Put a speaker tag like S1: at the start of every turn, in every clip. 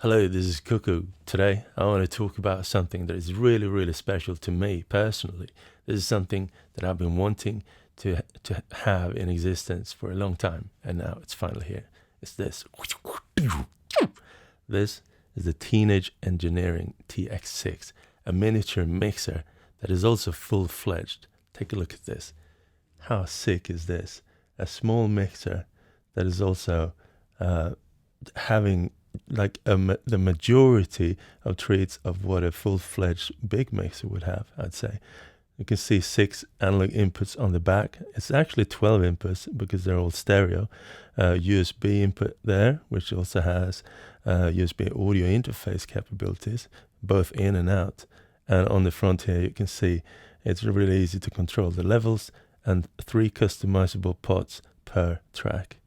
S1: Hello, this is Cuckoo. Today I want to talk about something that is really special to me personally. This is something that I've been wanting to have in existence for a long time, and now it's finally here. It's this. This is the Teenage Engineering TX-6, a miniature mixer that is also full-fledged. Take a look at this. How sick is this? A small mixer that is also having like the majority of traits of what a full-fledged big mixer would have, I'd say. You can see 6 analog inputs on the back. It's actually 12 inputs because they're all stereo. USB input there, which also has USB audio interface capabilities, both in and out. And on the front here, you can see it's really easy to control the levels and 3 customizable pots per track.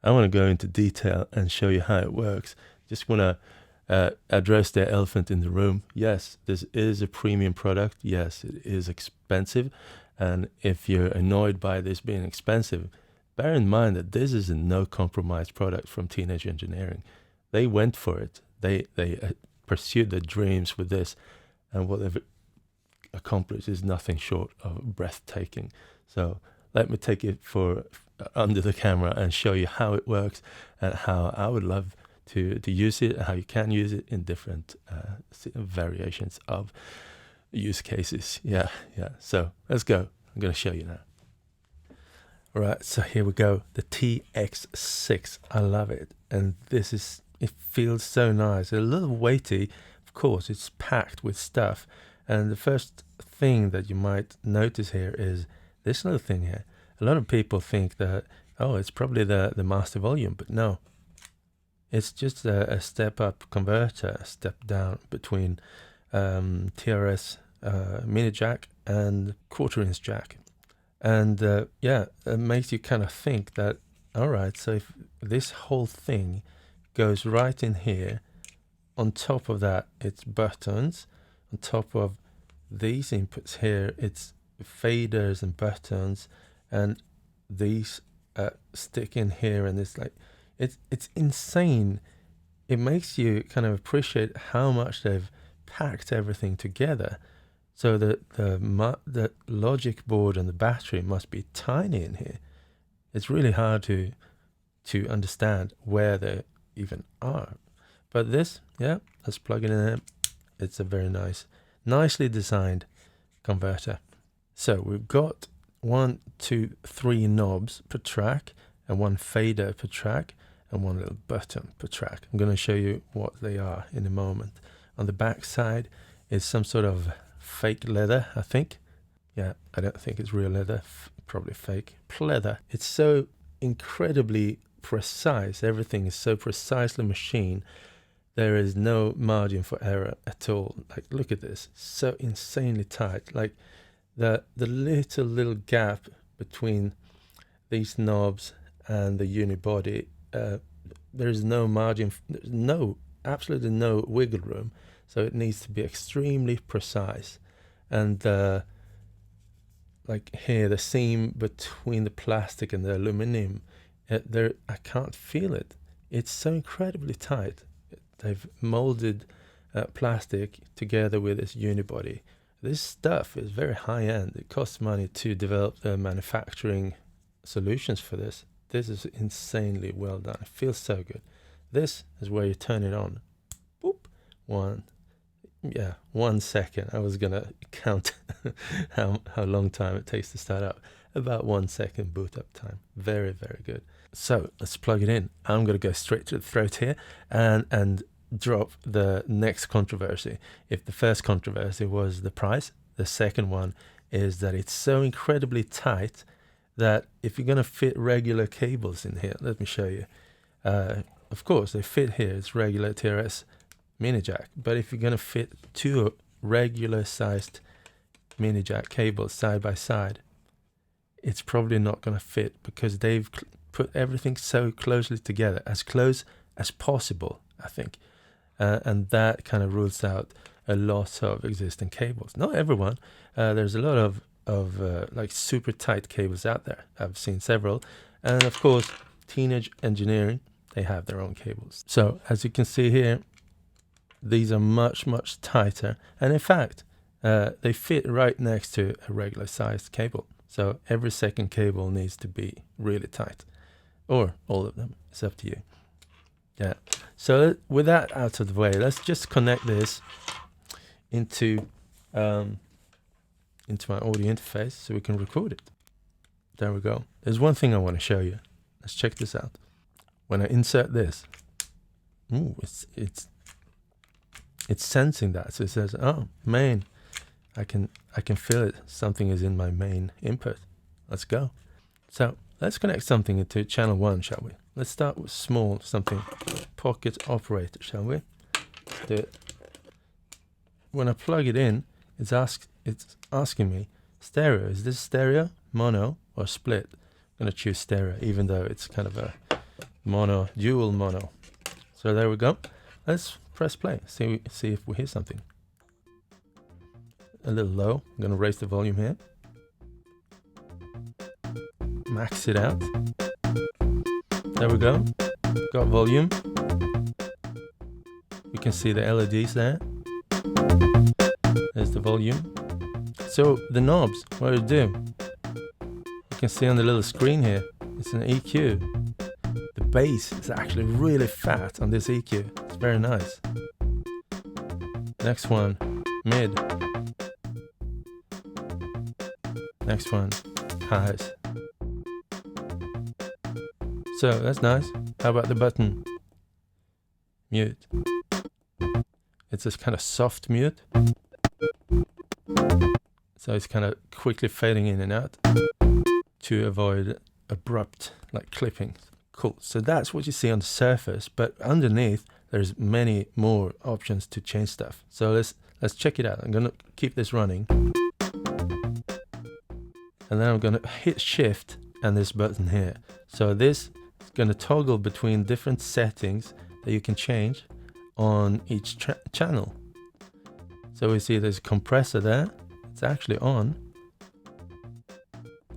S1: I want to go into detail and show you how it works. Just want to address the elephant in the room. Yes, this is a premium product. Yes, it is expensive. And if you're annoyed by this being expensive, bear in mind that this is a no-compromise product from Teenage Engineering. They went for it. They pursued their dreams with this. And what they've accomplished is nothing short of breathtaking. So let me take it under the camera and show you how it works and how I would love to use it, and how you can use it in different variations of use cases. Yeah. So let's go. I'm going to show you now. All right, so here we go. The TX-6. I love it. And it feels so nice. A little weighty. Of course, it's packed with stuff. And the first thing that you might notice here is this little thing here. A lot of people think that, oh, it's probably the master volume, but no. It's just a step-up converter, a step down between TRS mini jack and quarter-inch jack. And it makes you kind of think that, all right, so if this whole thing goes right in here, on top of that, it's buttons. On top of these inputs here, it's faders and buttons. And these stick in here, and it's like it's insane. It makes you kind of appreciate how much they've packed everything together. So the logic board and the battery must be tiny in here. It's really hard to understand where they even are. But this, let's plug it in. It's a very nicely designed converter. So we've got 1, 2, 3 knobs per track, and 1 fader per track, and 1 little button per track. I'm going to show you what they are in a moment. On the back side is some sort of fake leather, I think. Yeah, I don't think it's real leather, probably fake pleather. It's so incredibly precise. Everything is so precisely machined. There is no margin for error at all. Like, look at this, so insanely tight. Like, the little gap between these knobs and the unibody, there's no margin, there's absolutely no wiggle room. So it needs to be extremely precise. And like here, the seam between the plastic and the aluminum, I can't feel it. It's so incredibly tight. They've molded plastic together with this unibody. This stuff is very high-end. It costs money to develop the manufacturing solutions for this. This is insanely well done. It feels so good. This is where you turn it on. Boop. 1 second. I was gonna count how long time it takes to start up. About 1 second boot up time. Very good. So let's plug it in. I'm gonna go straight to the throat here and drop the next controversy. If the first controversy was the price, the second one is that it's so incredibly tight that if you're going to fit regular cables in here, let me show you. Of course, they fit here. It's regular TRS mini jack. But if you're going to fit 2 regular sized mini jack cables side by side, it's probably not going to fit because they've put everything so closely together, as close as possible, I think. And that kind of rules out a lot of existing cables. Not everyone. There's a lot of like super tight cables out there. I've seen several. And of course, Teenage Engineering, they have their own cables. So as you can see here, these are much tighter, and in fact they fit right next to a regular sized cable. So every second cable needs to be really tight, or all of them. It's up to you. Yeah. So with that out of the way, let's just connect this into my audio interface so we can record it. There we go. There's one thing I want to show you. Let's check this out. When I insert this, ooh, it's sensing that. So it says, oh, main. I can feel it. Something is in my main input. Let's go. So let's connect something into channel 1, shall we? Let's start with small something. Pocket operator, shall we? Do it. When I plug it in, it's asking me, stereo. Is this stereo, mono, or split? I'm going to choose stereo, even though it's kind of a mono, dual mono. So there we go. Let's press play. See if we hear something. A little low. I'm going to raise the volume here. Max it out. There we go. Got volume. You can see the LEDs there. There's the volume. So the knobs, what do it do? You can see on the little screen here, it's an EQ. The bass is actually really fat on this EQ. It's very nice. Next one, mid. Next one, highs. So that's nice. How about the button? Mute. It's this kind of soft mute. So it's kind of quickly fading in and out to avoid abrupt like clipping. Cool. So that's what you see on the surface, but underneath there's many more options to change stuff. So let's check it out. I'm gonna keep this running, and then I'm gonna hit shift and this button here. So this is gonna toggle between different settings that you can change on each channel. So we see there's a compressor there. It's actually on.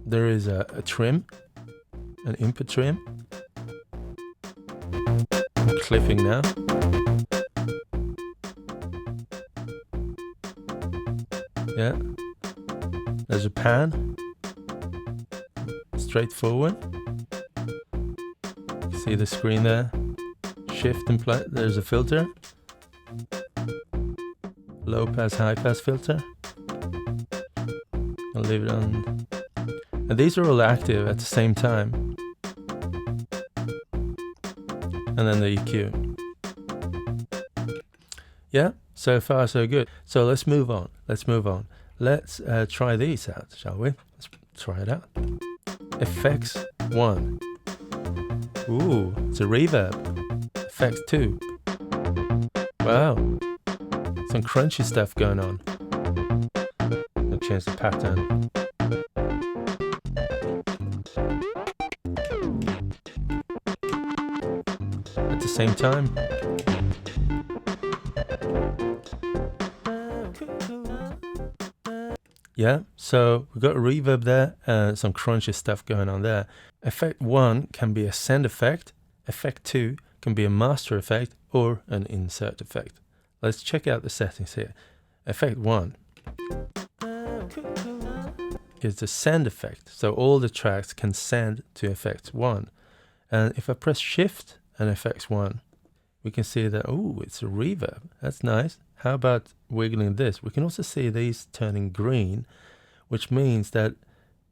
S1: There is a trim, an input trim. I'm clipping now. Yeah. There's a pan. Straightforward. See the screen there. Shift and play. There's a filter. Low pass, high pass filter. I'll leave it on. And these are all active at the same time. And then the EQ. Yeah, so far so good. So let's move on. Let's try these out, shall we? Let's try it out. Effects 1. Ooh, it's a reverb. Effects 2. Wow. Some crunchy stuff going on. I'll change the pattern. At the same time. Yeah, so we've got a reverb there and some crunchy stuff going on there. Effect 1 can be a send effect. Effect 2 can be a master effect or an insert effect. Let's check out the settings here. Effect 1 is the send effect. So all the tracks can send to effect 1. And if I press shift and effects 1, we can see that, oh, it's a reverb. That's nice. How about wiggling this? We can also see these turning green, which means that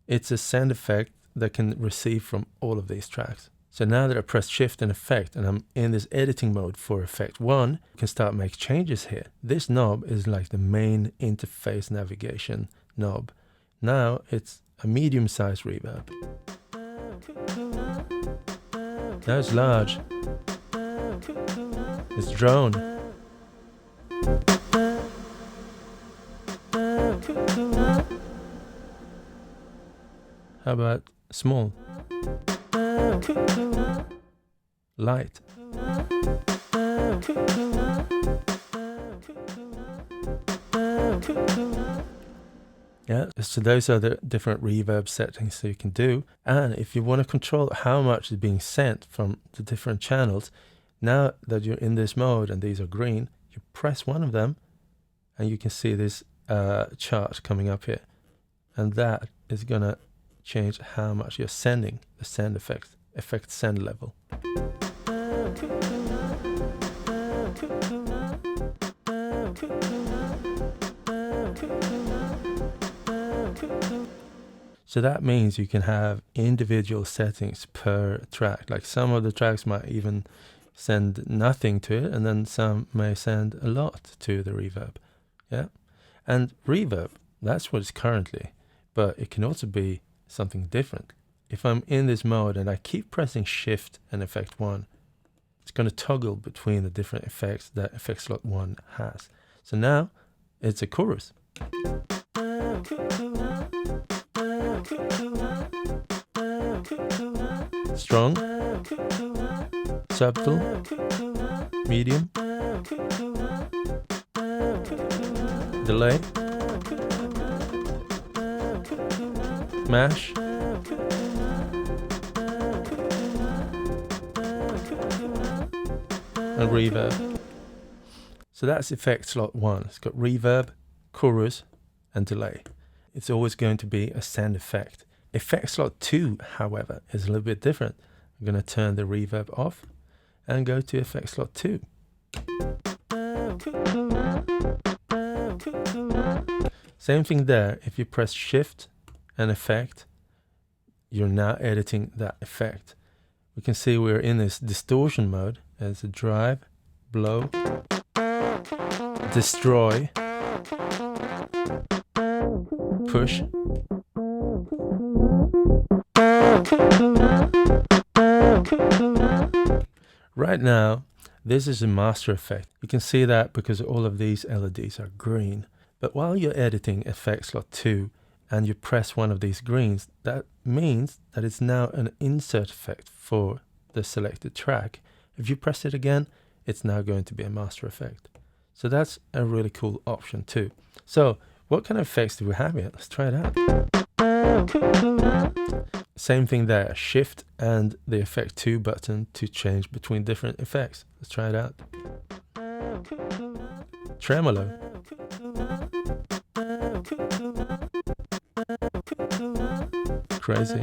S1: it's a send effect that can receive from all of these tracks. So now that I press shift and effect and I'm in this editing mode for effect 1, you can start make changes here. This knob is like the main interface navigation knob. Now it's a medium-sized reverb. Now it's large. It's drone. How about small? Light. Yeah, so those are the different reverb settings that you can do. And if you want to control how much is being sent from the different channels, now that you're in this mode and these are green, you press one of them and you can see this chart coming up here. And that is going to change how much you're sending, the send effect send level. So that means you can have individual settings per track. Like some of the tracks might even send nothing to it, and then some may send a lot to the reverb. Yeah, and reverb, that's what it's currently, but it can also be something different. If I'm in this mode and I keep pressing Shift and Effect 1, it's going to toggle between the different effects that effect slot 1 has. So now it's a chorus. Strong, subtle, medium, delay, mash, and reverb. So that's effect slot 1. It's got reverb, chorus, and delay. It's always going to be a send effect. Effect slot 2, however, is a little bit different. I'm going to turn the reverb off and go to effect slot 2. Same thing there. If you press Shift and Effect, you're now editing that effect. We can see we're in this distortion mode. There's a drive, blow, destroy, push, right now this is a master effect. You can see that because all of these LEDs are green. But while you're editing effect slot 2 and you press one of these greens, that means that it's now an insert effect for the selected track. If you press it again, it's now going to be a master effect. So that's a really cool option too. So what kind of effects do we have here? Let's try it out. Same thing there, Shift and the effect 2 button to change between different effects. Let's try it out. Tremolo. Crazy.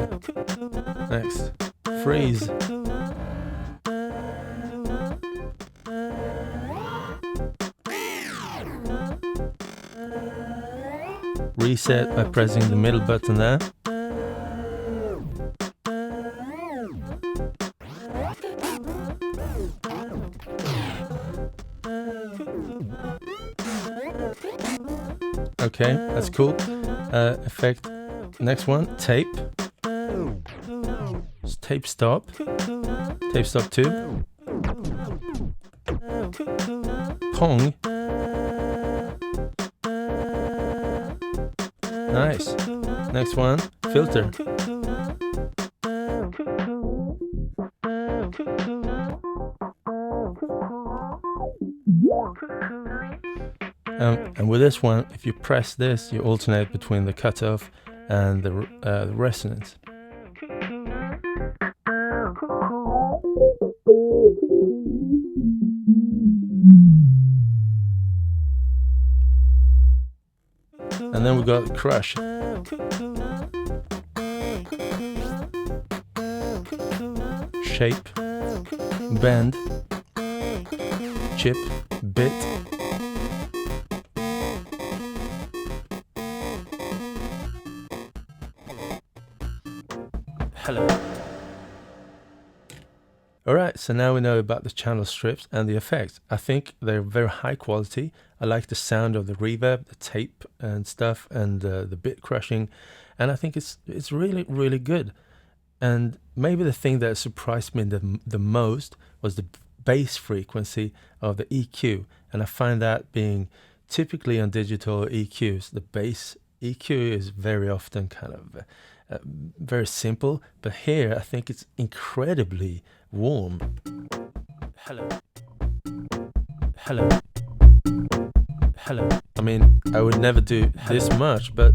S1: Next, freeze. Reset by pressing the middle button there. Okay, that's cool. Effect. Next one, tape. It's tape stop. Tape stop 2. Pong. Nice. Next one, filter. And with this one, if you press this, you alternate between the cutoff and the resonance. And then we got crush. Shape, bend, chip, bit. Hello. Alright, so now we know about the channel strips and the effects. I think they're very high quality. I like the sound of the reverb, the tape and stuff, and the bit crushing. And I think it's really, really good. And maybe the thing that surprised me the most was the bass frequency of the EQ. And I find that being typically on digital EQs, the bass EQ is very often kind of very simple, but here I think it's incredibly warm. Hello. Hello. Hello. I mean, I would never do this much, but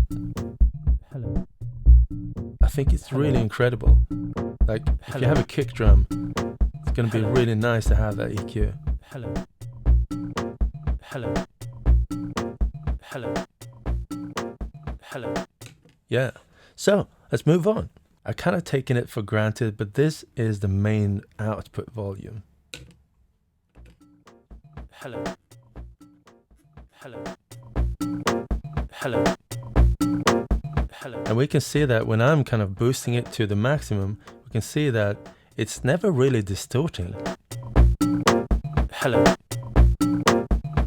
S1: think it's really incredible. Like if you have a kick drum, it's going to be really nice to have that EQ.
S2: Hello. Hello. Hello. Hello.
S1: Yeah. So let's move on. I kind of taken it for granted, but this is the main output volume.
S2: Hello. Hello. Hello. Hello.
S1: And we can see that when I'm kind of boosting it to the maximum, we can see that it's never really distorting.
S2: Hello.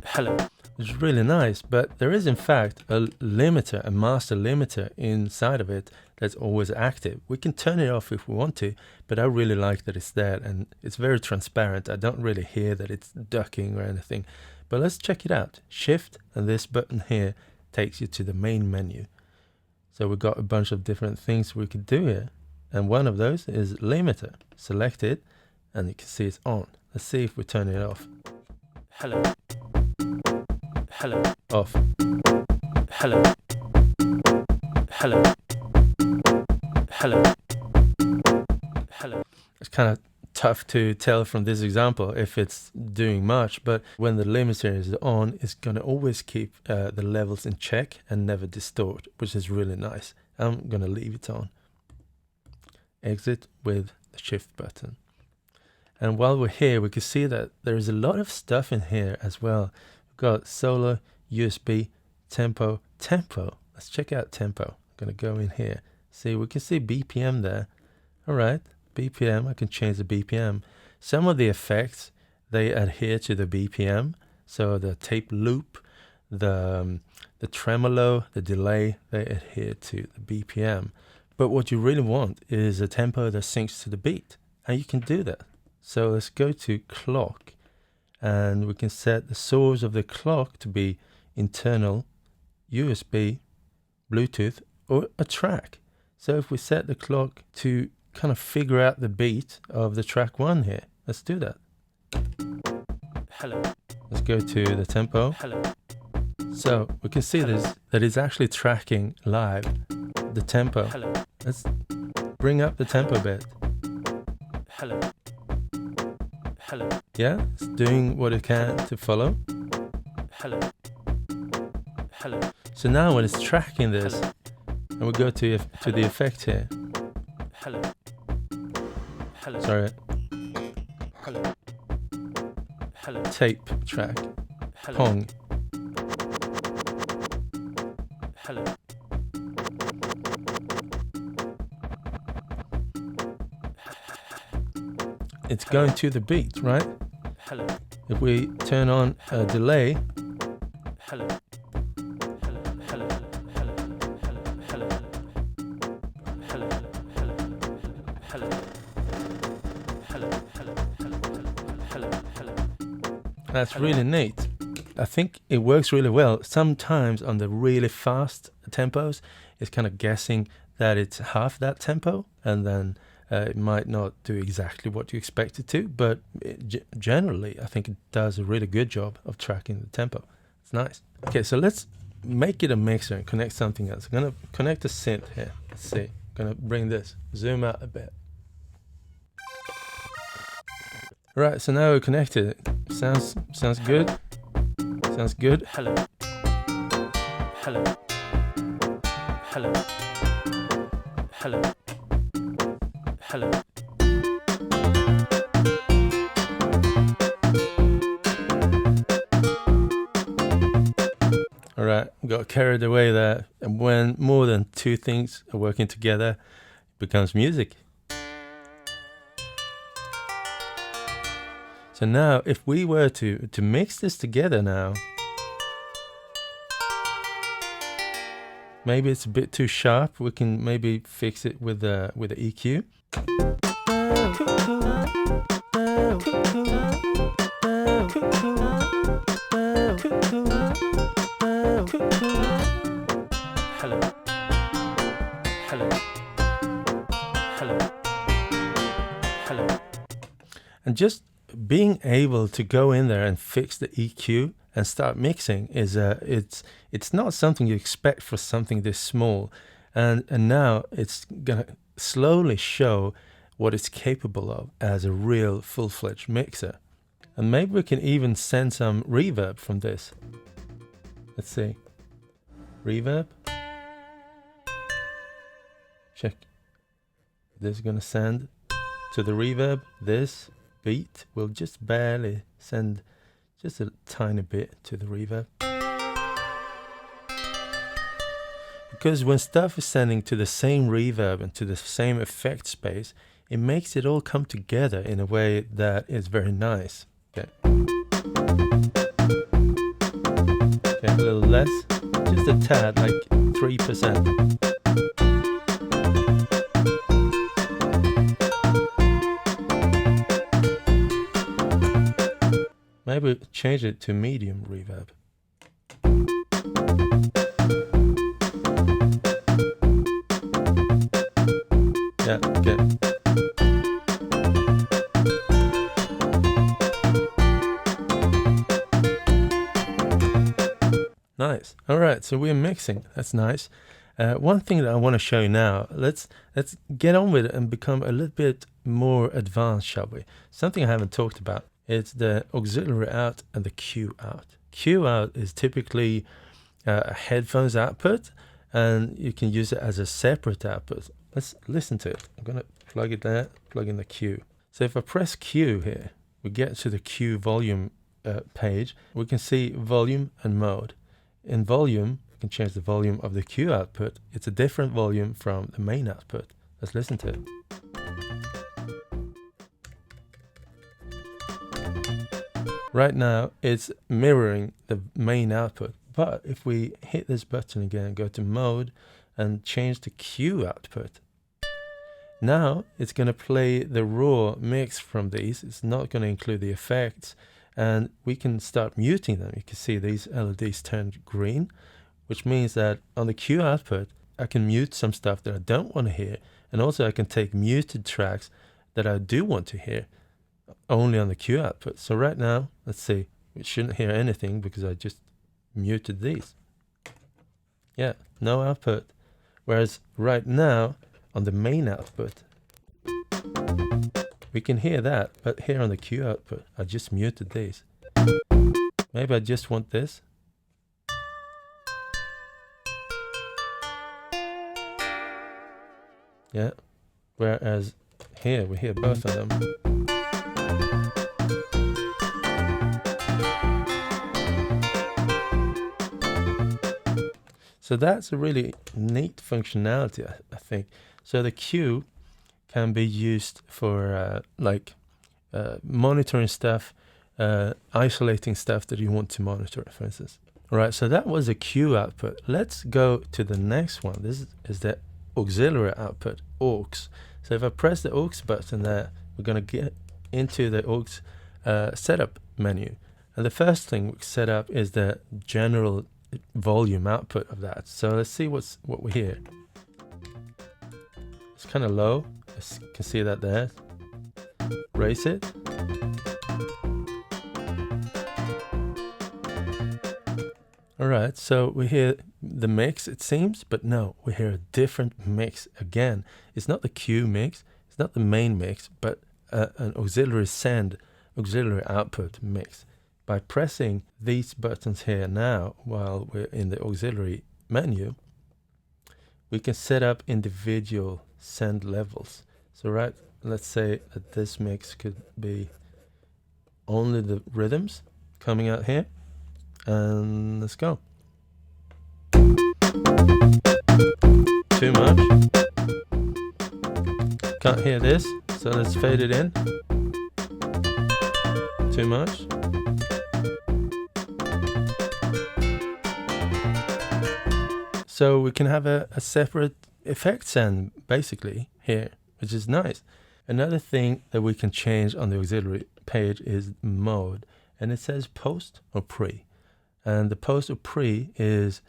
S2: Hello.
S1: Which is really nice, but there is in fact a limiter, a master limiter inside of it that's always active. We can turn it off if we want to, but I really like that it's there and it's very transparent. I don't really hear that it's ducking or anything. But let's check it out. Shift and this button here takes you to the main menu. So we've got a bunch of different things we could do here. And one of those is limiter. Select it and you can see it's on. Let's see if we turn it off.
S2: Hello. Hello.
S1: Off.
S2: Hello. Hello. Hello. Hello.
S1: It's kind of tough to tell from this example if it's doing much, but when the limiter is on, it's going to always keep the levels in check and never distort, which is really nice. I'm going to leave it on. Exit with the shift button. And while we're here, we can see that there's a lot of stuff in here as well. We've got solo, USB, tempo. Let's check out tempo. I'm going to go in here. See, we can see BPM there. All right, BPM, I can change the BPM. Some of the effects, they adhere to the BPM. So the tape loop, the tremolo, the delay, they adhere to the BPM. But what you really want is a tempo that syncs to the beat. And you can do that. So let's go to clock. And we can set the source of the clock to be internal, USB, Bluetooth, or a track. So if we set the clock to kind of figure out the beat of the track 1 here, let's do that.
S2: Hello.
S1: Let's go to the tempo.
S2: Hello.
S1: So we can see this, that it's actually tracking live the tempo.
S2: Hello.
S1: Let's bring up the tempo bit.
S2: Hello. Hello.
S1: Yeah, it's doing what it can to follow.
S2: Hello. Hello.
S1: So now when it's tracking this, and we go to the effect here.
S2: Hello. Hello.
S1: Sorry,
S2: Hello. Hello.
S1: tape track,
S2: Hello.
S1: Pong.
S2: Hello.
S1: It's going to the beat, right?
S2: Hello.
S1: If we turn on a delay,
S2: Hello. Hello. Hello. Hello. Hello. Hello. Hello. Hello. Hello. Hello. Hello. Hello. Hello.
S1: that's really neat. I think it works really well. Sometimes on the really fast tempos, it's kind of guessing that it's half that tempo, and then it might not do exactly what you expect it to, but generally, I think it does a really good job of tracking the tempo. It's nice. Okay, so let's make it a mixer and connect something else. I'm going to connect a synth here. Let's see. I'm going to bring this, zoom out a bit. Right, so now we're connected. Sounds good. Sounds good.
S2: Hello. Hello. Hello. Hello. Hello.
S1: All right, got carried away there. And when more than two things are working together, it becomes music. So now, if we were to mix this together now, maybe it's a bit too sharp. We can maybe fix it with the EQ.
S2: Hello. Hello. Hello. Hello.
S1: And just being able to go in there and fix the EQ and start mixing is it's not something you expect for something this small, and now it's gonna slowly show what it's capable of as a real full-fledged mixer. And maybe we can even send some reverb from this. Let's see. Reverb. Check. This is going to send to the reverb. This beat will just barely send just a tiny bit to the reverb. Because when stuff is sending to the same reverb and to the same effect space, it makes it all come together in a way that is very nice. Okay. Okay, a little less, just a tad, like 3%. Maybe change it to medium reverb. Yeah, okay. Nice. All right, so we're mixing. That's nice. One thing that I want to show you now, let's get on with it and become a little bit more advanced, shall we? Something I haven't talked about. It's the auxiliary out and the Q out. Q out is typically a headphones output, and you can use it as a separate output. Let's listen to it. I'm going to plug it there, plug in the Q. So if I press Q here, we get to the Q volume page. We can see volume and mode. In volume, we can change the volume of the Q output. It's a different volume from the main output. Let's listen to it. Right now, it's mirroring the main output. But if we hit this button again, go to mode and change the Q output, now it's going to play the raw mix from these. It's not going to include the effects, and we can start muting them. You can see these LEDs turned green, which means that on the Q output, I can mute some stuff that I don't want to hear, and also I can take muted tracks that I do want to hear only on the Q output. So right now, let's see, we shouldn't hear anything because I just muted these. Yeah, no output. Whereas right now, on the main output, we can hear that, but here on the Q output, I just muted these. Maybe I just want this. Yeah, whereas here we hear both of them. So that's a really neat functionality, I think. So the Q can be used for monitoring stuff, isolating stuff that you want to monitor, for instance. All right, so that was a Q output. Let's go to the next one. This is the auxiliary output, aux. So if I press the aux button there, we're going to get into the aux setup menu. And the first thing we set up is the general volume output of that. So let's see what we hear. It's kind of low. You can see that there. Raise it. All right, so we hear the mix, it seems, but no, we hear a different mix again. It's not the Q mix, it's not the main mix, but an auxiliary send, auxiliary output mix. By pressing these buttons here now, while we're in the auxiliary menu, we can set up individual send levels. So right, let's say that this mix could be only the rhythms coming out here. And let's go. Too much. Can't hear this, so let's fade it in. Too much. So we can have a separate effect send basically here, which is nice. Another thing that we can change on the auxiliary page is mode, and it says post or pre. And the post or pre is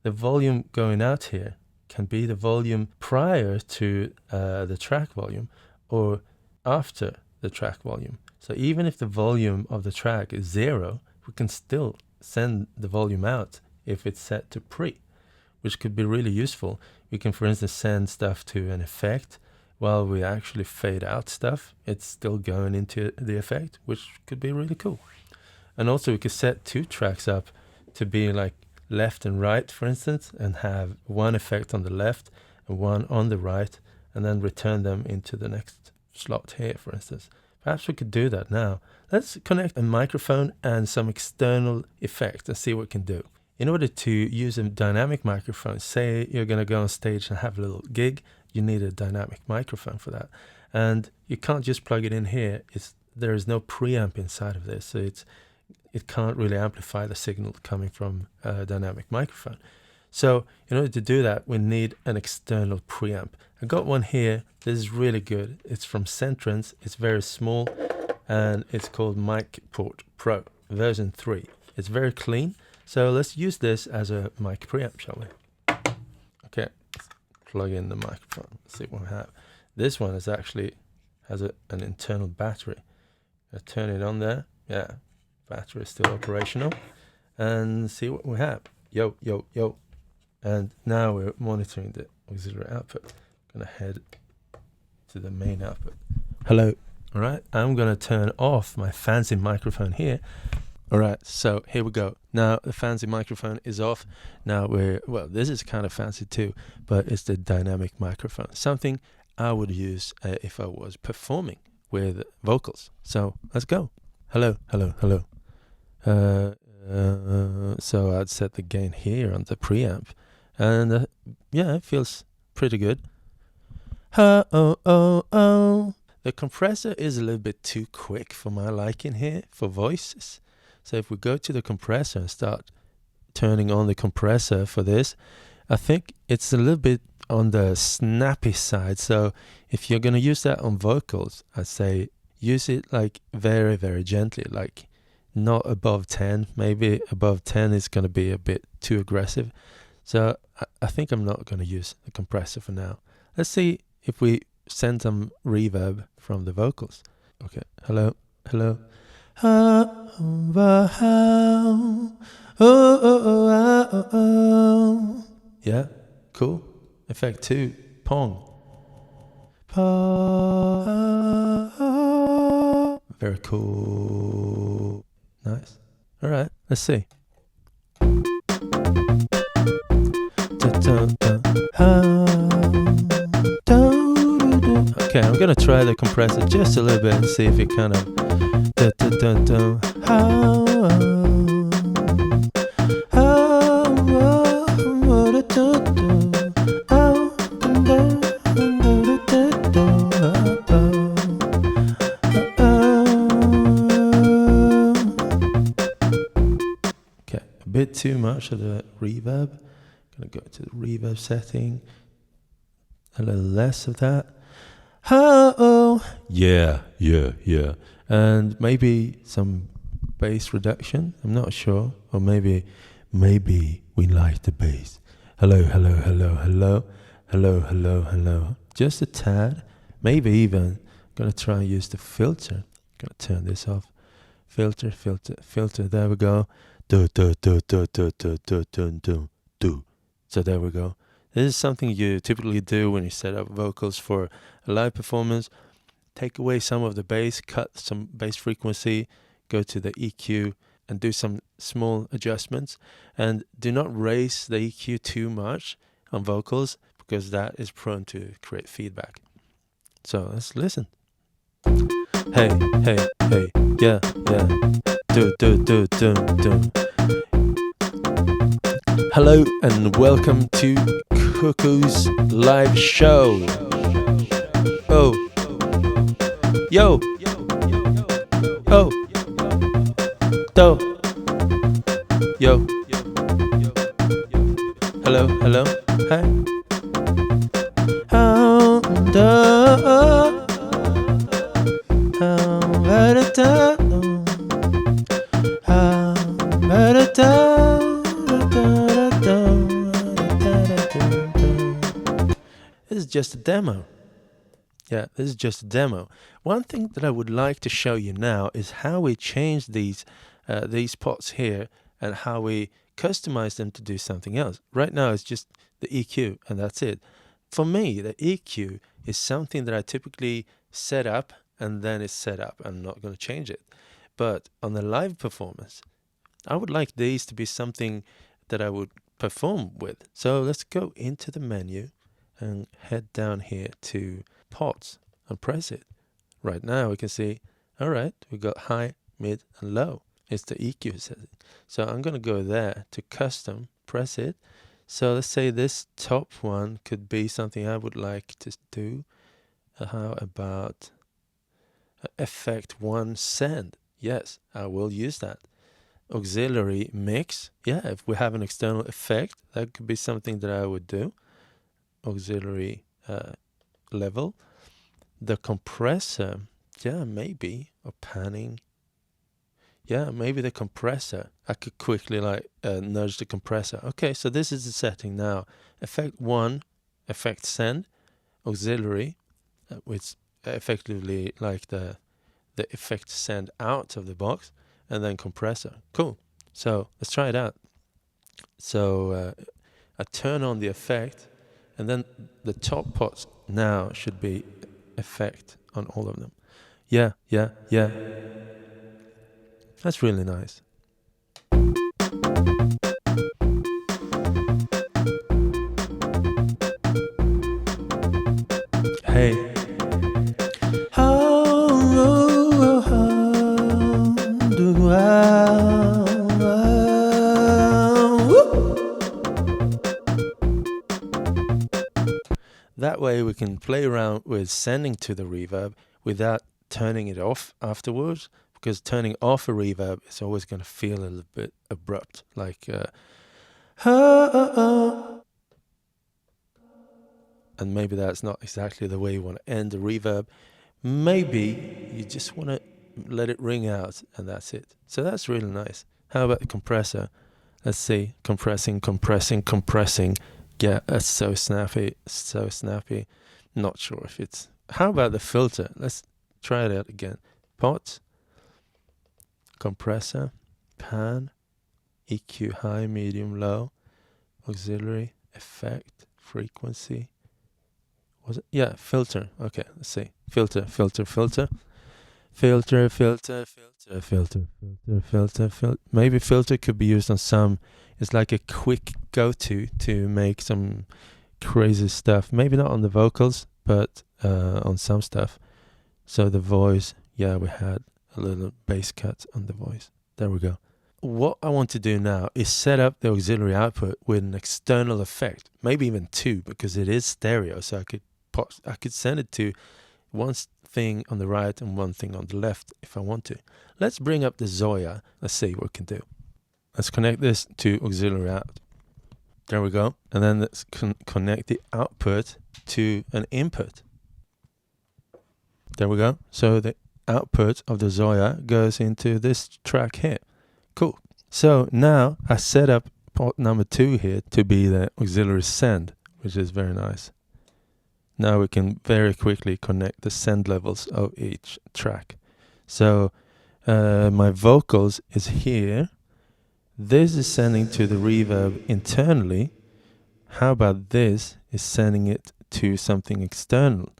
S1: the volume going out here can be the volume prior to the track volume or after the track volume. So even if the volume of the track is 0, we can still send the volume out if it's set to pre, which could be really useful. We can, for instance, send stuff to an effect while we actually fade out stuff, it's still going into the effect, which could be really cool. And also we could set 2 tracks up to be like left and right, for instance, and have one effect on the left and one on the right, and then return them into the next slot here, for instance. Perhaps we could do that now. Let's connect a microphone and some external effects and see what we can do. In order to use a dynamic microphone, say you're going to go on stage and have a little gig, you need a dynamic microphone for that. And you can't just plug it in here. There is no preamp inside of this, so it can't really amplify the signal coming from a dynamic microphone. So in order to do that, we need an external preamp. I got one here. This is really good. It's from Centrance. It's very small, and it's called MicPort Pro version 3. It's very clean. So let's use this as a mic preamp, shall we? Okay, let's plug in the microphone. Let's see what we have. This one has an internal battery. I turn it on there. Yeah, battery is still operational. And see what we have. Yo, yo, yo. And now we're monitoring the auxiliary output. I'm going to head to the main output. Hello. All right, I'm going to turn off my fancy microphone here. All right, so here we go. Now the fancy microphone is off. Now this is kind of fancy too, but it's the dynamic microphone. Something I would use if I was performing with vocals. So let's go. Hello, hello, hello. So I'd set the gain here on the preamp. And yeah, it feels pretty good. Oh, oh, oh, oh. The compressor is a little bit too quick for my liking here for voices. So if we go to the compressor and start turning on the compressor for this, I think it's a little bit on the snappy side. So if you're going to use that on vocals, I'd say use it like very, very gently, like not above 10. Maybe above 10 is going to be a bit too aggressive. So I think I'm not going to use the compressor for now. Let's see if we send some reverb from the vocals. Okay, hello, hello. Yeah, cool. Effect 2, pong. Very cool. Nice. All right, let's see. Okay, I'm gonna try the compressor just a little bit and see if it kind of okay, a bit too much of the reverb. Gonna go to the reverb setting. A little less of that. Oh, yeah. And maybe some bass reduction. I'm not sure. Or maybe we like the bass. Hello, hello, hello, hello, hello, hello, hello. Just a tad. Maybe even gonna try and use the filter. Gonna turn this off. Filter. There we go. Do. So there we go. This is something you typically do when you set up vocals for a live performance. Take away some of the bass, cut some bass frequency, go to the EQ and do some small adjustments. And do not raise the EQ too much on vocals because that is prone to create feedback. So let's listen. Hey, yeah. Do. Hello and welcome to Cuckoo's live show. Oh, yo, oh, do, yo, hello, hi. This is just a demo. Yeah, this is just a demo. One thing that I would like to show you now is how we change these pots here and how we customize them to do something else. Right now it's just the EQ and that's it. For me, the EQ is something that I typically set up and then it's set up. I'm not going to change it. But on the live performance, I would like these to be something that I would perform with. So let's go into the menu and head down here to pots and press it. Right now we can see, all right, we got high, mid and low. It's the EQ setting. So I'm going to go there to custom, press it. So let's say this top one could be something I would like to do. How about effect 1 send? Yes, I will use that. Auxiliary mix. Yeah, if we have an external effect, that could be something that I would do. Auxiliary level. The compressor. Yeah, maybe. Or panning. Yeah, maybe the compressor. I could quickly like nudge the compressor. Okay, so this is the setting now. Effect 1, effect send, auxiliary, which effectively like the effect send out of the box, and then compressor. Cool. So let's try it out. So I turn on the effect, and then the top pots now should be effect on all of them. Yeah. That's really nice. Hey. That way we can play around with sending to the reverb without turning it off afterwards, because turning off a reverb is always going to feel a little bit abrupt, like and maybe that's not exactly the way you want to end the reverb. Maybe you just want to let it ring out and that's it. So that's really nice. How about the compressor? Let's see, compressing. Yeah, that's so snappy. Not sure if it's... How about the filter? Let's try it out again. Pot, compressor, pan, EQ high, medium, low, auxiliary, effect, frequency. Was it? Yeah, filter. Okay, let's see. Filter. Maybe filter could be used on some. It's like a quick go-to to make some crazy stuff. Maybe not on the vocals, but on some stuff. So the voice, yeah, we had a little bass cut on the voice. There we go. What I want to do now is set up the auxiliary output with an external effect, maybe even two, because it is stereo. So I could send it to one thing on the right and one thing on the left if I want to. Let's bring up the ZOIA. Let's see what we can do. Let's connect this to auxiliary out. There we go. And then let's connect the output to an input. There we go. So the output of the ZOIA goes into this track here. Cool. So now I set up port number 2 here to be the auxiliary send, which is very nice. Now we can very quickly connect the send levels of each track. So my vocals is here. This is sending to the reverb internally. How about this is sending it to something external?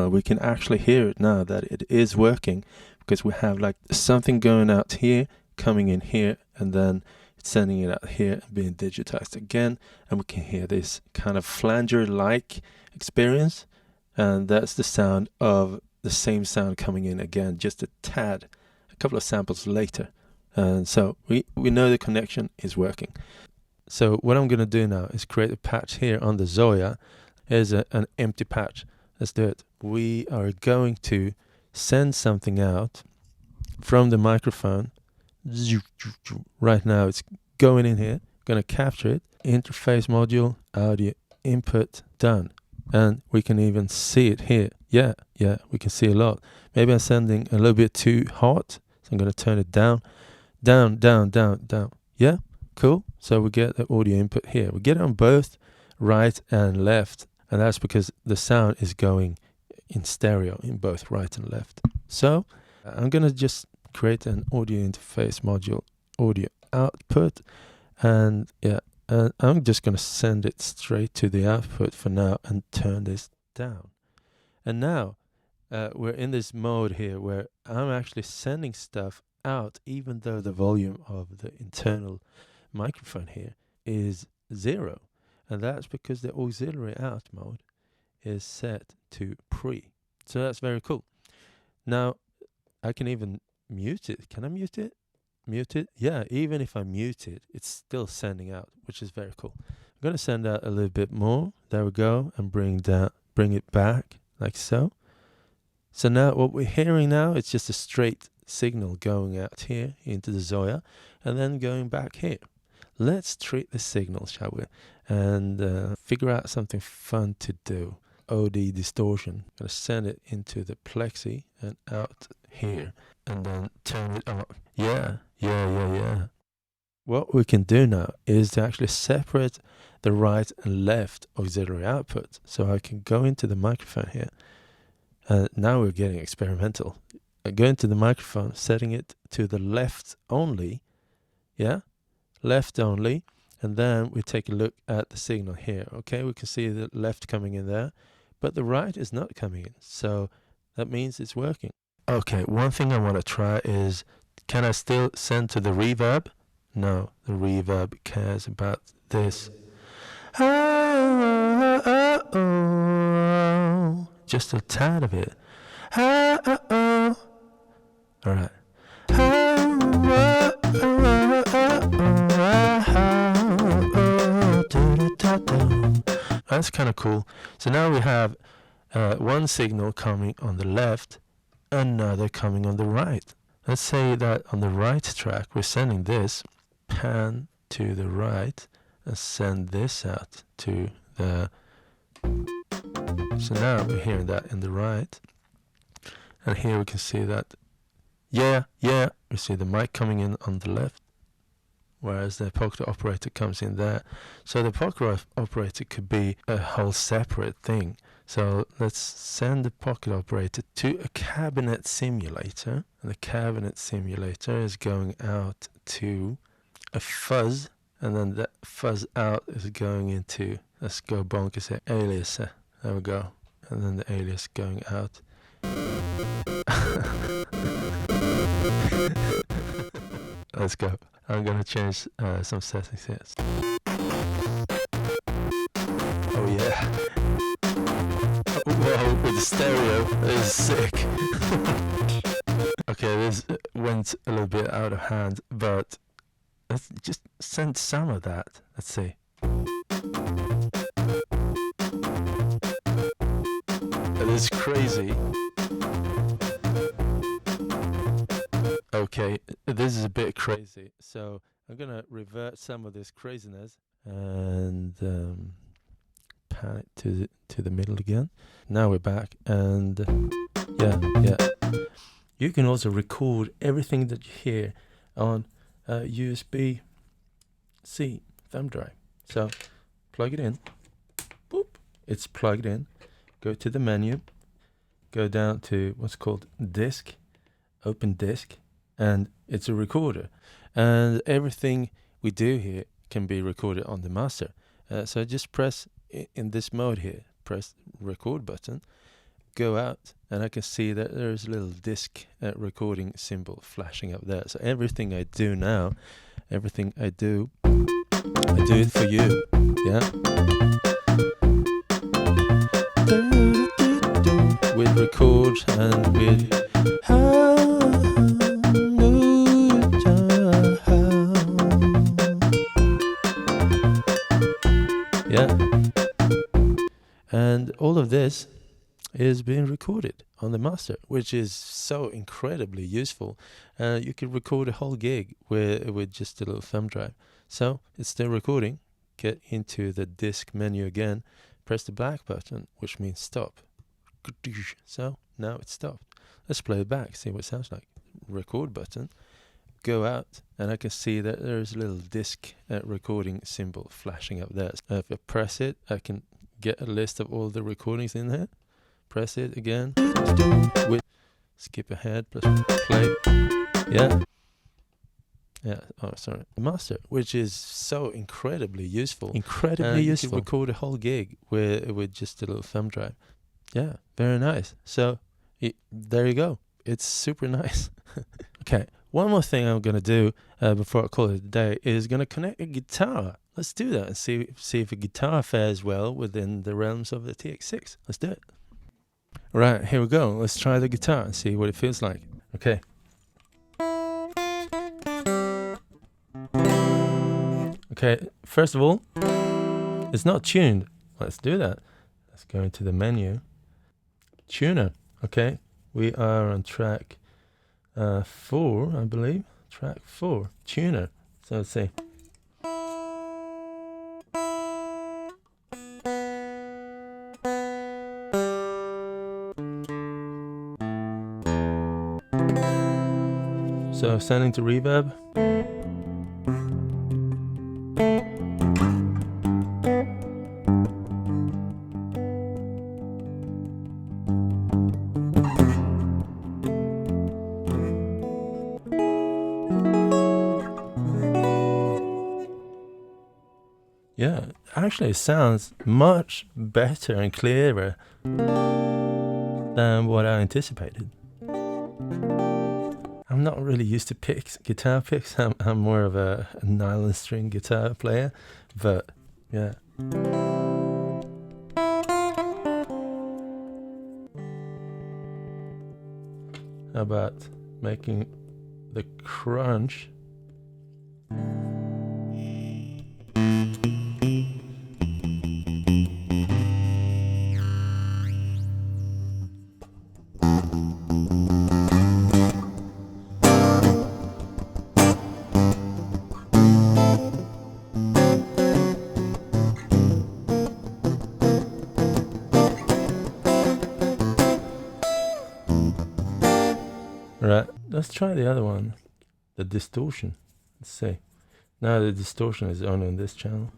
S1: We can actually hear it now that it is working, because we have like something going out here, coming in here, and then it's sending it out here and being digitized again. And we can hear this kind of flanger-like experience. And that's the sound of the same sound coming in again, just a couple of samples later. And so we know the connection is working. So what I'm going to do now is create a patch here on the ZOIA. Here's an empty patch. Let's do it. We are going to send something out from the microphone. Right now it's going in here. Going to capture it. Interface module, audio input, done. And we can even see it here. Yeah, we can see a lot. Maybe I'm sending a little bit too hot, so I'm going to turn it down. Down. Yeah, cool. So we get the audio input here. We get it on both right and left, and that's because the sound is going in stereo in both right and left. So I'm going to just create an audio interface module, audio output, and I'm just going to send it straight to the output for now and turn this down. And now we're in this mode here where I'm actually sending stuff out, even though the volume of the internal microphone here is 0. And that's because the auxiliary out mode is set to pre. So that's very cool. Now I can even mute it. Can I mute it? Mute it? Yeah, even if I mute it, it's still sending out, which is very cool. I'm going to send out a little bit more. There we go. And bring it back like so. So now what we're hearing now, it's just a straight signal going out here into the ZOIA and then going back here. Let's treat the signal, shall we? And figure out something fun to do. OD distortion. I'm going to send it into the plexi and out here. And then turn it up. Yeah. What we can do now is to actually separate the right and left auxiliary output. So I can go into the microphone here. Now we're getting experimental. I go into the microphone, setting it to the left only. Yeah, left only. And then we take a look at the signal here. Okay, we can see the left coming in there, but the right is not coming in. So that means it's working. Okay, one thing I want to try is, can I still send to the reverb? No, the reverb cares about this. Just a tad of it. All right. That's kind of cool. So now we have one signal coming on the left, another coming on the right. Let's say that on the right track, we're sending this, pan to the right, and send this out to the... So now we're hearing that in the right. And here we can see that, we see the mic coming in on the left, whereas the pocket operator comes in there. So the pocket operator could be a whole separate thing. So let's send the pocket operator to a cabinet simulator. And the cabinet simulator is going out to a fuzz. And then that fuzz out is going into, let's go bonkers here, alias. There we go. And then the alias going out. Let's go. I'm going to change some settings here. Oh yeah. Whoa, with the stereo. This is sick. Okay, this went a little bit out of hand, but let's just send some of that. Let's see. It is crazy. Okay, this is a bit crazy, so I'm gonna revert some of this craziness and pan it to the middle again. Now we're back, and yeah. You can also record everything that you hear on a USB-C thumb drive. So plug it in. Boop. It's plugged in. Go to the menu. Go down to what's called disk. Open disk. And it's a recorder. And everything we do here can be recorded on the master. So just press in this mode here. Press record button. Go out, and I can see that there's a little disc recording symbol flashing up there. So everything I do now, everything I do it for you. Yeah. With record and with yeah. And all of this is being recorded on the master, which is so incredibly useful. You can record a whole gig with just a little thumb drive. So it's still recording. Get into the disk menu again, press the black button, which means stop. So now it's stopped. Let's play it back, see what it sounds like. Record button, go out, and I can see that there's a little disc recording symbol flashing up there. If I press it, I can get a list of all the recordings in there. Press it again. Skip ahead. Play. Yeah. Oh, sorry. The master, which is so incredibly useful. You can record a whole gig with just a little thumb drive. Yeah, very nice. So there you go. It's super nice. Okay, one more thing I'm gonna do before I call it a day is gonna connect a guitar. Let's do that and see if a guitar fares well within the realms of the TX-6. Let's do it. Right, here we go. Let's try the guitar and see what it feels like. Okay. Okay, first of all, it's not tuned. Let's do that. Let's go into the menu. Tuner. Okay, we are on track 4, I believe. Track 4, tuner. So let's see. So sending to reverb. Yeah, actually it sounds much better and clearer than what I anticipated. I'm not really used to picks, guitar picks. I'm more of a nylon string guitar player, but yeah. How about making the crunch? Right, let's try the other one, the distortion. Let's see. Now the distortion is only on this channel.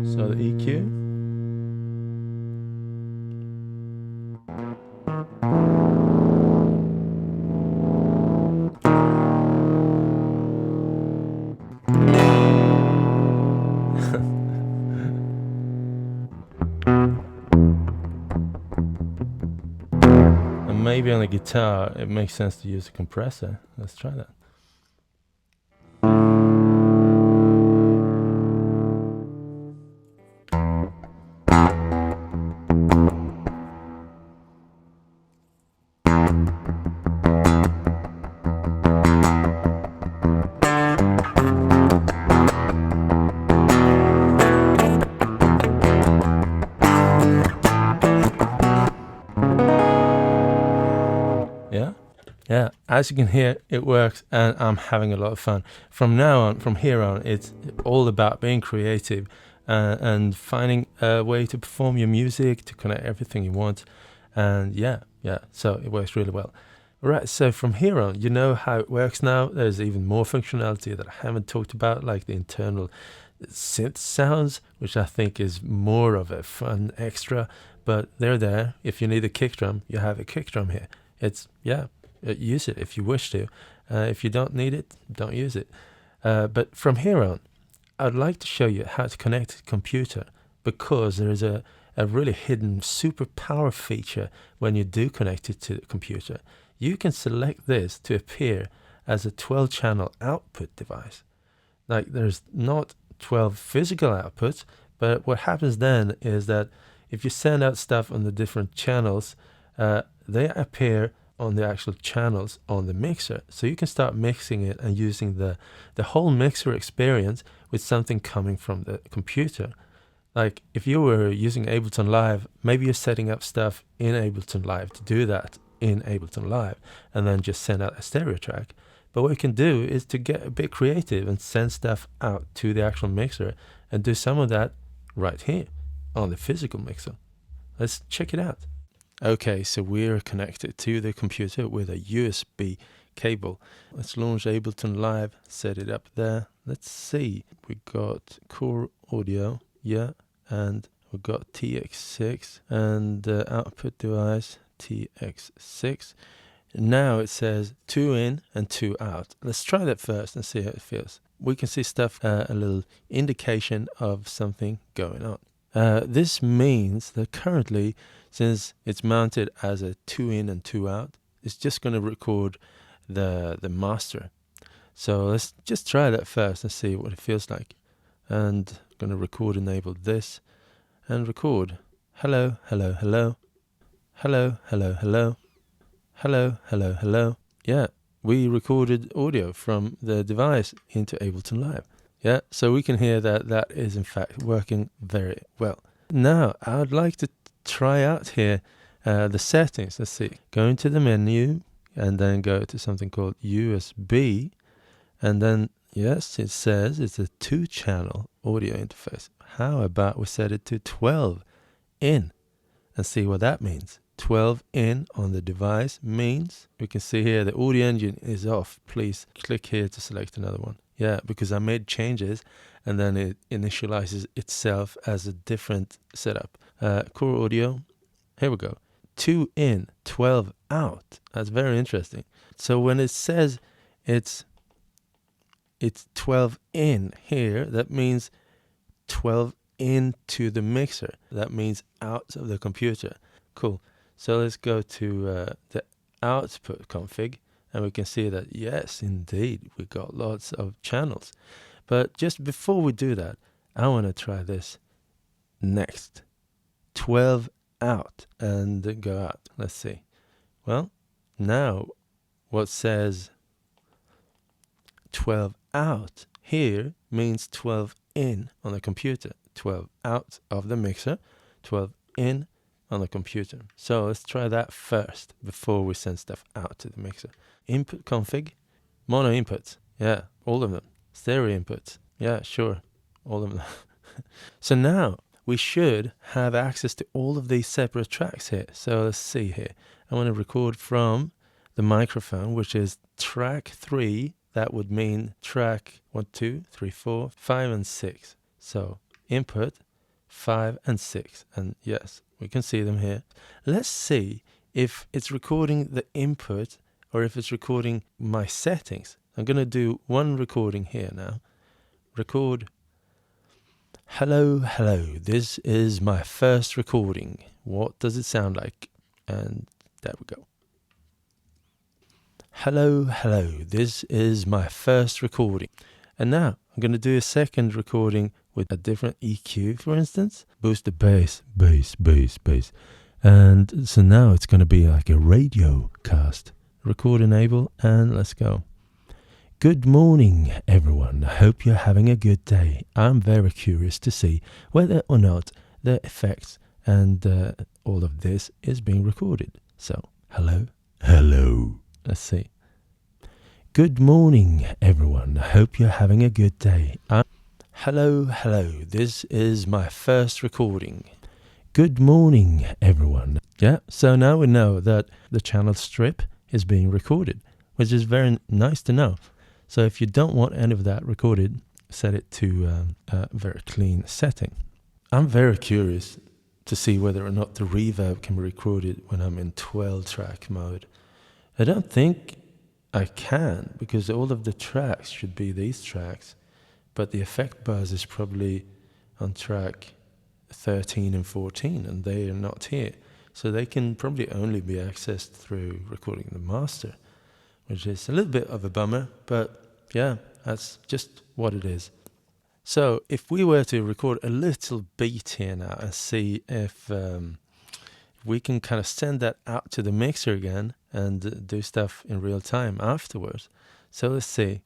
S1: So the EQ. And maybe on the guitar it makes sense to use a compressor. Let's try that. Yeah, as you can hear, it works and I'm having a lot of fun. From here on, it's all about being creative and finding a way to perform your music, to connect everything you want. And yeah, so it works really well. Right, so from here on, you know how it works now. There's even more functionality that I haven't talked about, like the internal synth sounds, which I think is more of a fun extra, but they're there. If you need a kick drum, you have a kick drum here. It's, use it if you wish to. If you don't need it, don't use it. But from here on, I'd like to show you how to connect a computer, because there is a really hidden super power feature when you do connect it to the computer. You can select this to appear as a 12-channel output device. Like, there's not 12 physical outputs, but what happens then is that if you send out stuff on the different channels, they appear on the actual channels on the mixer. So you can start mixing it and using the whole mixer experience with something coming from the computer. Like if you were using Ableton Live, maybe you're setting up stuff in Ableton Live to do that in Ableton Live and then just send out a stereo track. But what you can do is to get a bit creative and send stuff out to the actual mixer and do some of that right here on the physical mixer. Let's check it out. Okay, so we're connected to the computer with a USB cable. Let's launch Ableton Live, set it up there. Let's see, we got core audio, and we got TX-6 and output device TX-6. Now it says 2 in and 2 out. Let's try that first and see how it feels. We can see stuff, a little indication of something going on. This means that currently, since it's mounted as a 2 in and 2 out, it's just going to record the master. So let's just try that first and see what it feels like. And I'm going to record enable this and record. Hello, hello, hello. Hello, hello, hello. Hello, hello, hello. Yeah, we recorded audio from the device into Ableton Live. Yeah, so we can hear that that is in fact working very well. Now, I would like to try out here the settings. Let's see. Go into the menu and then go to something called USB. And then, yes, it says it's a 2-channel audio interface. How about we set it to 12 in and see what that means. 12 in on the device means we can see here the audio engine is off. Please click here to select another one. Yeah, because I made changes and then it initializes itself as a different setup. Core audio, here we go. 2 in, 12 out. That's very interesting. So when it says it's 12 in here, that means 12 into the mixer. That means out of the computer. Cool. So let's go to the output config, and we can see that, yes, indeed, we got lots of channels. But just before we do that, I want to try this next. 12 out and go out. Let's see. Well, now what says 12 out here means 12 in on the computer. 12 out of the mixer, 12 in on the computer. So let's try that first before we send stuff out to the mixer. Input config, mono inputs. Yeah, all of them. Stereo inputs. Yeah, sure, all of them. So now we should have access to all of these separate tracks here. So let's see here. I want to record from the microphone, which is track 3. That would mean track 1, 2, 3, 4, 5, and 6. So input 5 and 6. And yes, we can see them here. Let's see if it's recording the input or if it's recording my settings. I'm going to do one recording here now. Record. Hello, hello. This is my first recording. What does it sound like? And there we go. Hello, hello. This is my first recording. And now I'm going to do a second recording with a different EQ, for instance. Boost the bass, bass, bass, bass. And so now it's going to be like a radio cast. Record enable, and let's go. Good morning, everyone. I hope you're having a good day. I'm very curious to see whether or not the effects and all of this is being recorded. So, hello, hello. Let's see. Good morning, everyone. I hope you're having a good day. Hello, hello. This is my first recording. Good morning, everyone. Yeah, so now we know that the channel strip is being recorded, which is very nice to know. So if you don't want any of that recorded, set it to a very clean setting. I'm very curious to see whether or not the reverb can be recorded when I'm in 12-track mode. I don't think I can, because all of the tracks should be these tracks, but the effect buzz is probably on track 13 and 14, and they are not here. So they can probably only be accessed through recording the master, which is a little bit of a bummer, but yeah, that's just what it is. So if we were to record a little beat here now and see if we can kind of send that out to the mixer again and do stuff in real time afterwards. So let's see.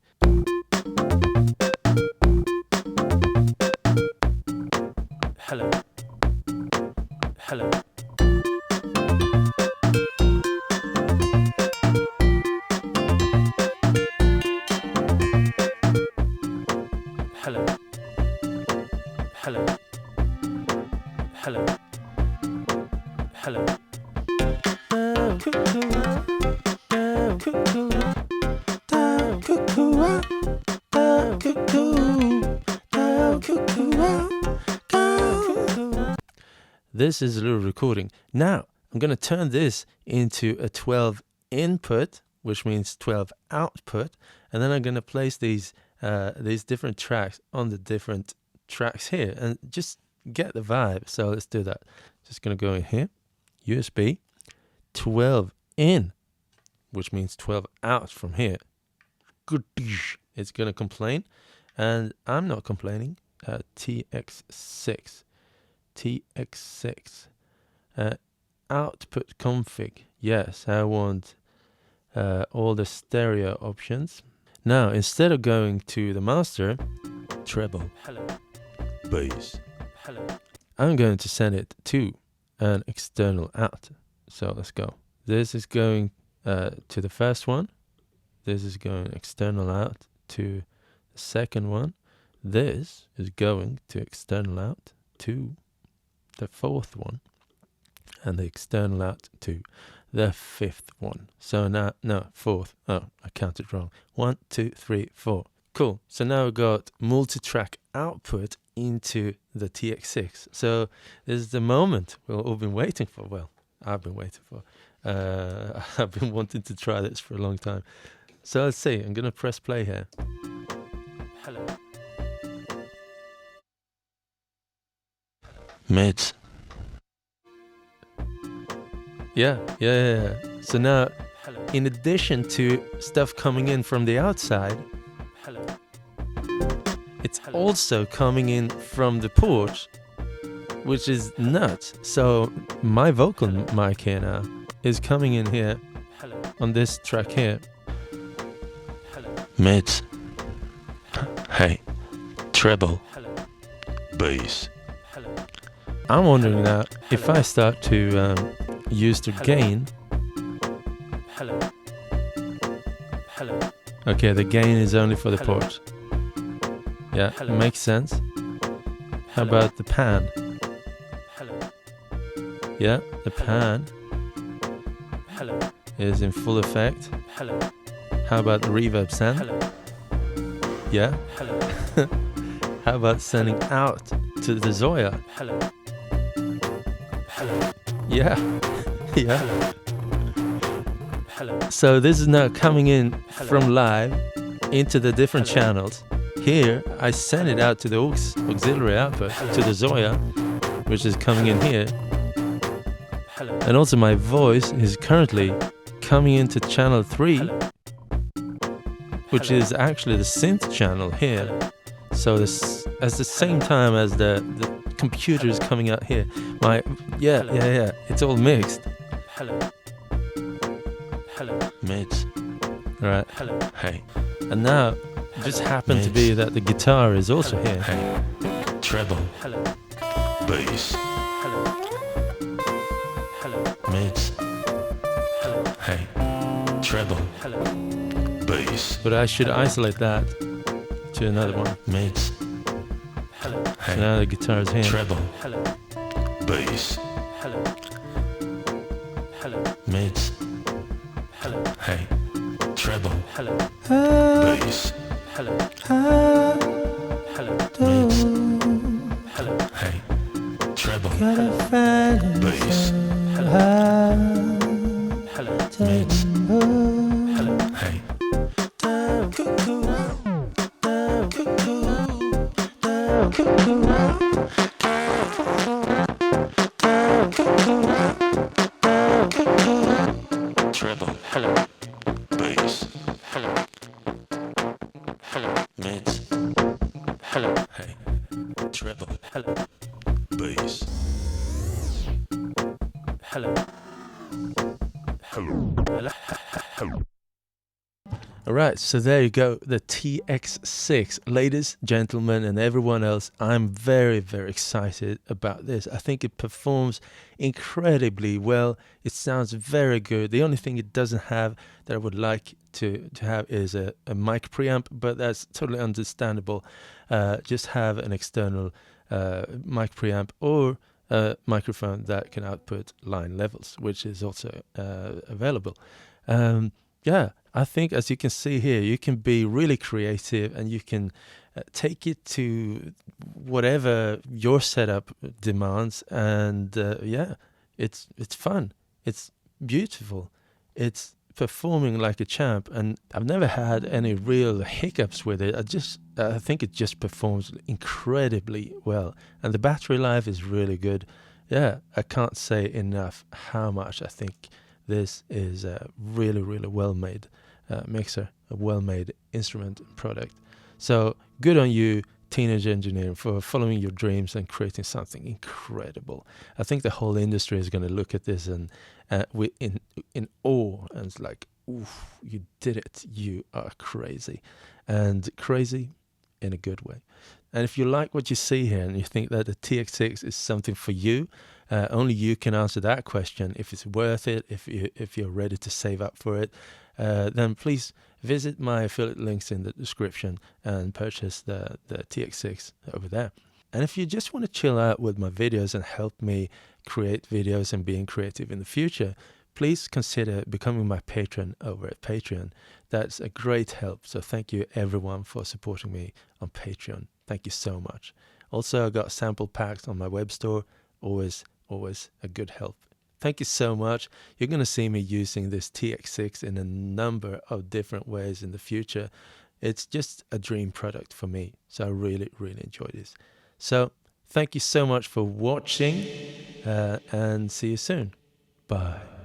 S2: Hello. Hello. Hello. Hello. Hello. Hello.
S1: This is a little recording. Now, I'm going to turn this into a 12 input, which means 12 output, and then I'm going to place these different tracks on the different tracks here and just get the vibe. So let's do that. Just going to go in here, USB, 12 in, which means 12 out from here. It's going to complain, and I'm not complaining. TX-6, TX-6, output config. Yes, I want all the stereo options. Now, instead of going to the master, treble,
S2: Hello.
S1: bass,
S2: Hello.
S1: I'm going to send it to an external out. So let's go. This is going to the first one. This is going external out to the second one. This is going to external out to the fourth one. And the external out to the fifth one. So now, no, fourth. Oh, I counted wrong. 1, 2, 3, 4. Cool. So now we've got multi-track output into the TX-6. So this is the moment we've all been waiting for. Well, I've been waiting for. I've been wanting to try this for a long time. So let's see. I'm going to press play here.
S2: Hello.
S1: Mids. Yeah. So now,
S2: Hello.
S1: in addition to stuff coming in from the outside,
S2: Hello.
S1: it's
S2: Hello.
S1: also coming in from the port, which is nuts. So my vocal mic here now is coming in here
S2: Hello.
S1: on this track here.
S2: Hello.
S1: Mids. Hey. Treble.
S2: Hello.
S1: Bass.
S2: Hello.
S1: I'm wondering now if I start to use the gain.
S2: Hello. Hello.
S1: Okay, the gain is only for the
S2: Hello.
S1: port. Yeah,
S2: Hello.
S1: makes sense. How
S2: Hello.
S1: about the pan?
S2: Hello.
S1: Yeah, the pan
S2: Hello.
S1: is in full effect.
S2: Hello.
S1: How about the reverb send?
S2: Hello.
S1: Yeah.
S2: Hello.
S1: How about sending out to the ZOIA?
S2: Hello. Hello.
S1: Yeah. Yeah.
S2: Hello.
S1: So this is now coming in
S2: Hello.
S1: from live into the different
S2: Hello.
S1: channels. Here, I send it out to the auxiliary output, to the ZOIA, which is coming in here.
S2: Hello.
S1: And also my voice is currently coming into channel 3,
S2: Hello.
S1: which
S2: Hello.
S1: is actually the synth channel here.
S2: Hello.
S1: So this, at the same time as the computer is coming out here, my yeah, it's all mixed.
S2: Hello. Hello.
S1: Mids. Right.
S2: Hello.
S1: Hey. And now it just happened to be that the guitar is also here. Hey. Treble.
S2: Hello.
S1: Bass.
S2: Hello. Hello.
S1: Mids.
S2: Hello.
S1: Hey. Treble.
S2: Hello.
S1: Bass. But I should isolate that to another one. Mids.
S2: Hello.
S1: So now the guitar is here. Treble.
S2: Hello.
S1: Bass.
S2: Hello. Hello.
S1: Mids.
S2: Hello.
S1: Hey. Treble.
S2: Hello.
S1: Bass.
S2: Hello. Hello.
S1: Mids.
S2: Hello.
S1: Hey. Treble.
S2: Bass. Hello.
S1: Mids.
S2: Hello.
S1: Hey. Treble.
S2: Hello.
S1: Bass.
S2: Hello. Hello.
S1: Mids.
S2: Hello.
S1: Hey. Treble.
S2: Hello.
S1: Bass.
S2: Hello.
S1: Hello. All right, so there you go, the TX-6. Ladies, gentlemen, and everyone else, I'm very, very excited about this. I think it performs incredibly well. It sounds very good. The only thing it doesn't have that I would like to have is a mic preamp, but that's totally understandable. Just have an external mic preamp or a microphone that can output line levels, which is also available. Yeah, I think as you can see here, you can be really creative and you can take it to whatever your setup demands. And yeah, it's fun. It's beautiful. It's performing like a champ, and I've never had any real hiccups with it. I think it just performs incredibly well, and the battery life is really good. Yeah, I can't say enough how much I think this is a really, really well-made mixer, a well-made instrument product. So good on you, Teenage Engineering, for following your dreams and creating something incredible. I think the whole industry is going to look at this and in awe, and it's like, oof, you did it. You are crazy, and crazy in a good way. And if you like what you see here and you think that the TX-6 is something for you, only you can answer that question. If it's worth it, if you're ready to save up for it, then please visit my affiliate links in the description and purchase the TX-6 over there. And if you just want to chill out with my videos and help me create videos and being creative in the future, please consider becoming my patron over at Patreon. That's a great help. So thank you everyone for supporting me on Patreon. Thank you so much. Also, I got sample packs on my web store. Always a good help. Thank you so much. You're going to see me using this TX-6 in a number of different ways in the future. It's just a dream product for me. So I really, really enjoy this. So thank you so much for watching, and see you soon. Bye.